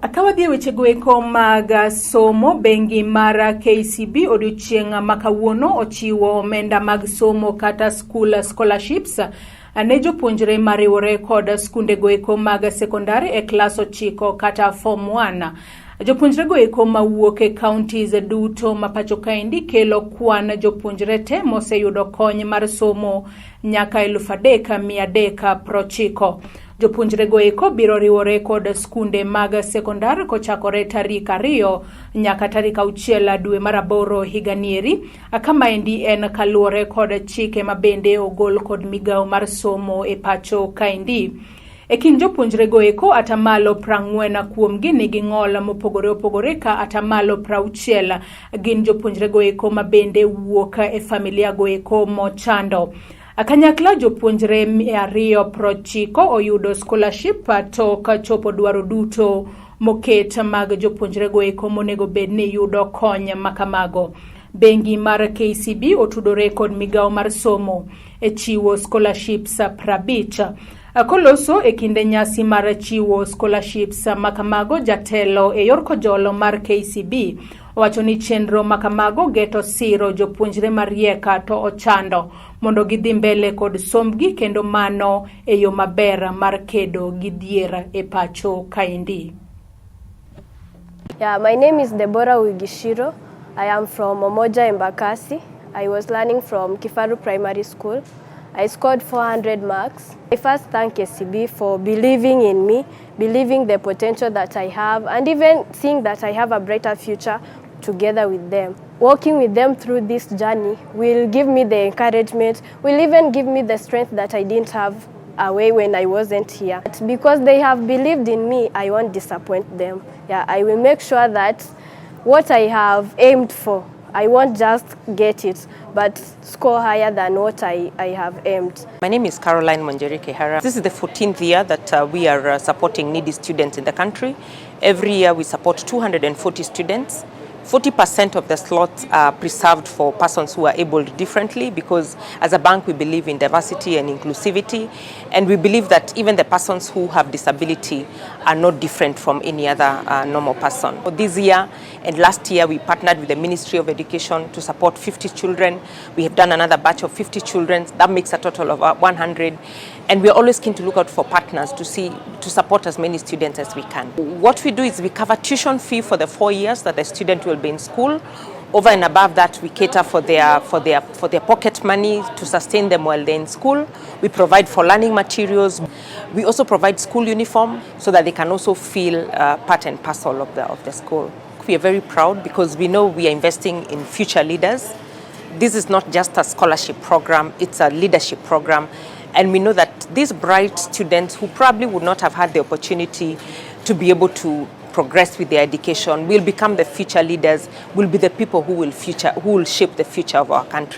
Akawadhi weche goeko mag somo. Bengi mara KCB odiochieng' makawuono ochiwo omenda mag somo kata school scholarships ne jopuonjre mariwore kod skunde goeko mag sekondari e klas 9 kata form 1. Jopuonjre goeko mawuok e counties duto mapacho kaendi kelo kwan jopuonjre te moseyudo kony mar somo nyaka 3,390. Jopuonjre goeko biro riwore kod skunde mag sekondar kochakore tarik 2 nyaka tarik 6 dwe mar 8 higanieri. Kamaendi en kaluwore kod chike mabende ogol kod migao mar somo e pacho kaendi. E kind jopuonjre goeko atamalo 40 kuomgi nigi ng'ol mopogore opogore ka atamalo 60 gin jopuonjre goeko mabende wuok e familia goeko mochando. Kanyakla jopuonjre 290 oyudo scholarship tok chopo dwaro duto moket mag jopuonjre goeko monego bed ni yudo kony makamago. Bengi mar KCB otudore kod migao mar somo e chiwo scholarships 50. Koloso e kinde nyasi mar chiwo scholarships makamago, jatelo e yor kojolo mar KCB wacho ni chenro makamago geto siro jopuonjre marieka to ochando mondo gidhi mbele kod sombgi kendo mano e yo maber mar kedo gi dhier e pacho kaendi. Yeah, my name is Deborah Wigishiro. I am from Omoja Embakasi. I was learning from Kifaru Primary School. I scored 400 marks. I first thank KCB for believing in me, believing the potential that I have, and even seeing that I have a brighter future together with them. Walking with them through this journey will give me the encouragement, will even give me the strength that I didn't have away when I wasn't here. But because they have believed in me, I won't disappoint them. Yeah, I will make sure that what I have aimed for, I won't just get it, but score higher than what I have aimed. My name is Caroline Monjeri Kehara. This is the 14th year that we are supporting needy students in the country. Every year we support 240 students. 40% of the slots are preserved for persons who are abled differently, because as a bank we believe in diversity and inclusivity, and we believe that even the persons who have disability are not different from any other normal person. For this year and last year we partnered with the Ministry of Education to support 50 children. We have done another batch of 50 children. That makes a total of 100. And we are always keen to look out for partners to support as many students as we can. What we do is we cover tuition fee for the 4 years that the student will be in school. Over and above that, we cater for their pocket money to sustain them while they're in school. We provide for learning materials. We also provide school uniform so that they can also feel part and parcel of the school. We are very proud because we know we are investing in future leaders. This is not just a scholarship program, it's a leadership program. And we know that these bright students who probably would not have had the opportunity to be able to progress with their education will become the future leaders, will be the people who will shape the future of our country.